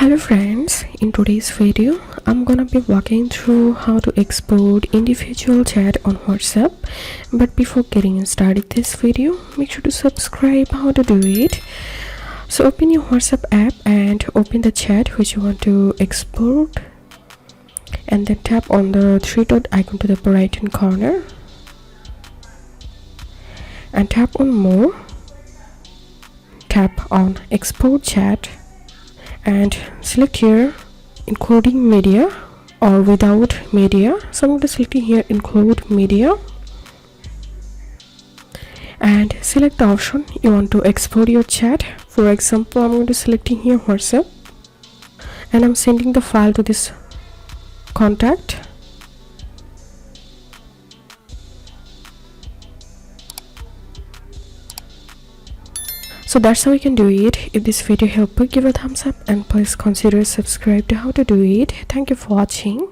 Hello friends, in today's video I'm gonna be walking through how to export individual chat on WhatsApp. But before getting started this video, make sure to subscribe. How to do it. So open your WhatsApp app and open the chat which you want to export, and then tap on the three dot icon to the right hand corner and tap on more. Tap on export chat and select here including media or without media. So I'm going to select here include media and select the option you want to export your chat. For example, I'm going to select here WhatsApp and I'm sending the file to this contact. So that's how we can do it. If this video helped you, give a thumbs up and please consider subscribe to how to do it. Thank you for watching.